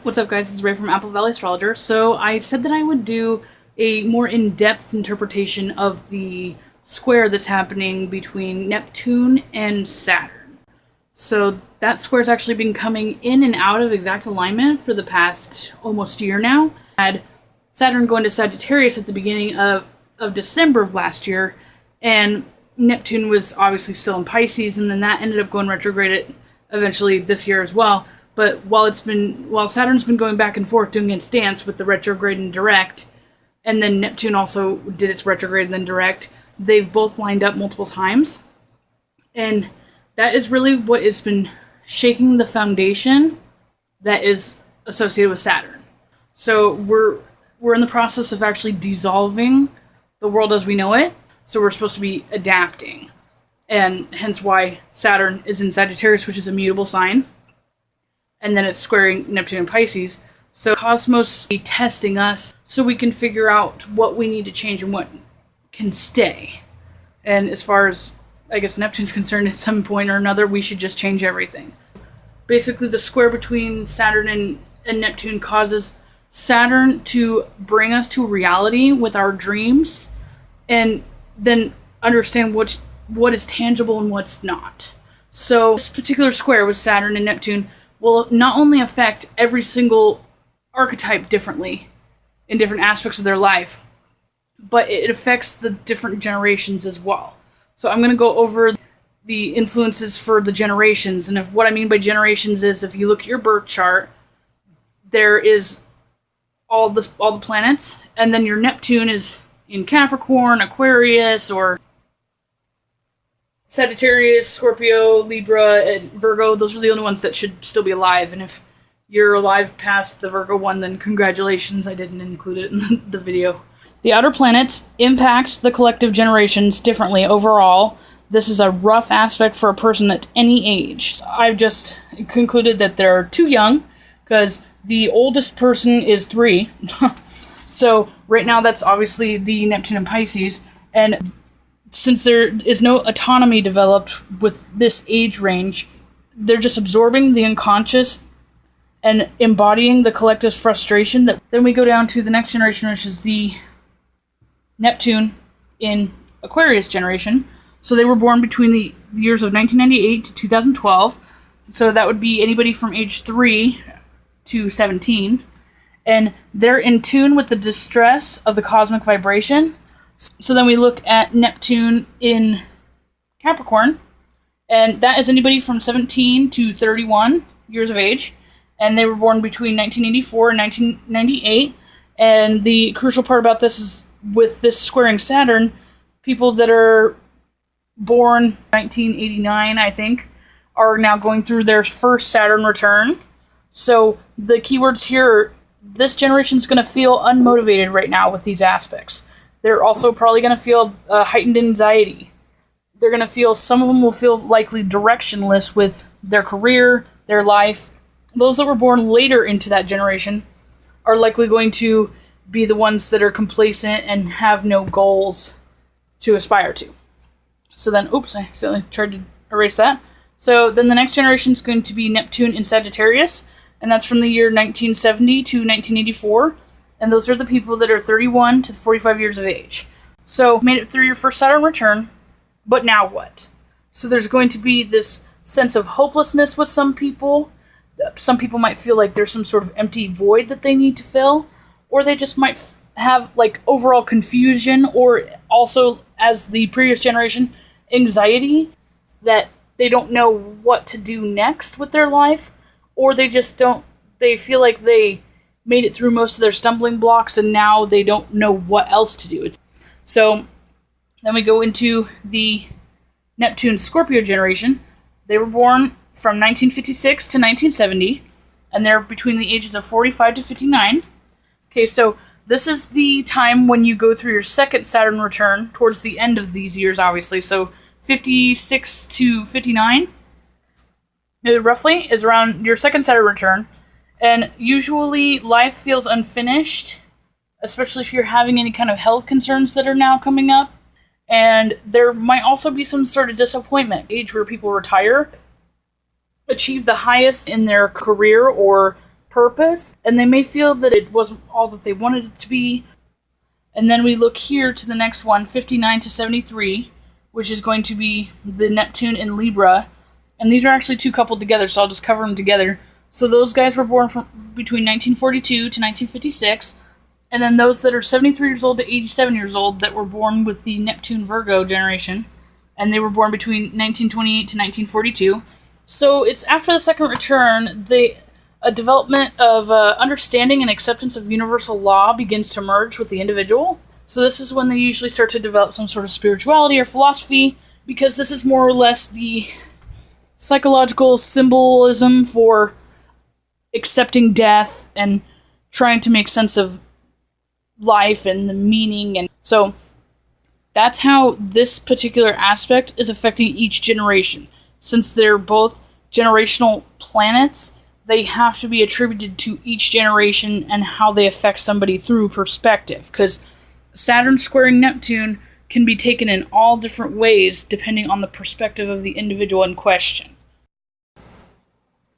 What's up, guys? This is Ray from Apple Valley Astrologer. So I said that I would do a more in-depth interpretation of the square that's happening between Neptune and Saturn. So that square's actually been coming in and out of exact alignment for the past almost year now. I had Saturn going to Sagittarius at the beginning of December of last year, and Neptune was obviously still in Pisces, and then that ended up going retrograde eventually this year as well. But while Saturn's been going back and forth doing its dance with the retrograde and direct, and then Neptune also did its retrograde and then direct, they've both lined up multiple times. And that is really what has been shaking the foundation that is associated with Saturn. So we're in the process of actually dissolving the world as we know it. So we're supposed to be adapting. And hence why Saturn is in Sagittarius, which is a mutable sign. And then it's squaring Neptune and Pisces. So Cosmos is testing us so we can figure out what we need to change and what can stay. And as far as, I guess, Neptune's concerned, at some point or another, we should just change everything. Basically, the square between Saturn and Neptune causes Saturn to bring us to reality with our dreams and then understand what is tangible and what's not. So this particular square with Saturn and Neptune will not only affect every single archetype differently in different aspects of their life, but it affects the different generations as well. So I'm going to go over the influences for the generations, and what I mean by generations is if you look at your birth chart, there is all the planets, and then your Neptune is in Capricorn, Aquarius, or Sagittarius, Scorpio, Libra, and Virgo. Those are the only ones that should still be alive. And if you're alive past the Virgo one, then congratulations, I didn't include it in the video. The outer planets impact the collective generations differently overall. This is a rough aspect for a person at any age. I've just concluded that they're too young, because the oldest person is 3. So right now that's obviously the Neptune and Pisces, and since there is no autonomy developed with this age range, they're just absorbing the unconscious and embodying the collective frustration. Then we go down to the next generation, which is the Neptune in Aquarius generation. So they were born between the years of 1998 to 2012. So that would be anybody from age 3 to 17. And they're in tune with the distress of the cosmic vibration. So then we look at Neptune in Capricorn, and that is anybody from 17 to 31 years of age, and they were born between 1984 and 1998. And the crucial part about this is, with this squaring Saturn, people that are born 1989, I think, are now going through their first Saturn return. So the keywords here are, this generation is going to feel unmotivated right now with these aspects. They're also probably going to feel heightened anxiety. They're going to feel, some of them will feel likely directionless with their career, their life. Those that were born later into that generation are likely going to be the ones that are complacent and have no goals to aspire to. So then, oops, I accidentally tried to erase that. So then the next generation is going to be Neptune in Sagittarius, and that's from the year 1970 to 1984. And those are the people that are 31 to 45 years of age. So made it through your first Saturn return, but now what? So there's going to be this sense of hopelessness with some people. Some people might feel like there's some sort of empty void that they need to fill, or they just might have like overall confusion, or also, as the previous generation, anxiety that they don't know what to do next with their life, or they feel like they made it through most of their stumbling blocks, and now they don't know what else to do. So then we go into the Neptune Scorpio generation. They were born from 1956 to 1970, and they're between the ages of 45 to 59. Okay, so this is the time when you go through your second Saturn return, towards the end of these years, obviously. So 56 to 59, roughly, is around your second Saturn return. And usually life feels unfinished, especially if you're having any kind of health concerns that are now coming up. And there might also be some sort of disappointment, age where people retire, achieve the highest in their career or purpose, and they may feel that it wasn't all that they wanted it to be. And then we look here to the next one, 59 to 73, which is going to be the Neptune in Libra. And these are actually two coupled together, so I'll just cover them together. So those guys were born from between 1942 to 1956. And then those that are 73 years old to 87 years old that were born with the Neptune Virgo generation. And they were born between 1928 to 1942. So it's after the second return, a development of understanding and acceptance of universal law begins to merge with the individual. So this is when they usually start to develop some sort of spirituality or philosophy, because this is more or less the psychological symbolism for accepting death and trying to make sense of life and the meaning. And so that's how this particular aspect is affecting each generation. Since they're both generational planets, they have to be attributed to each generation and how they affect somebody through perspective. Because Saturn squaring Neptune can be taken in all different ways depending on the perspective of the individual in question.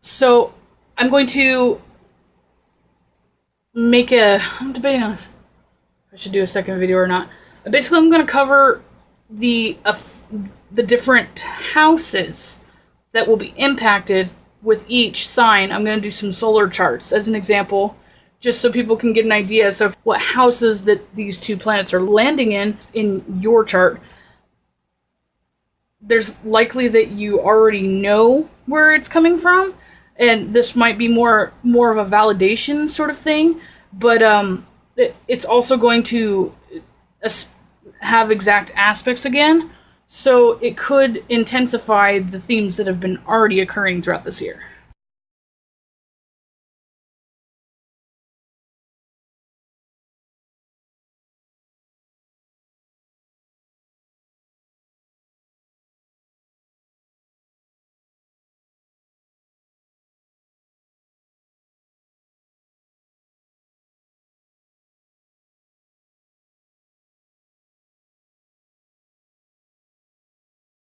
So I'm going to I'm debating on if I should do a second video or not. Basically, I'm going to cover the different houses that will be impacted with each sign. I'm going to do some solar charts as an example, just so people can get an idea of what houses that these two planets are landing in your chart. There's likely that you already know where it's coming from, and this might be more of a validation sort of thing, but it's also going to have exact aspects again. So it could intensify the themes that have been already occurring throughout this year.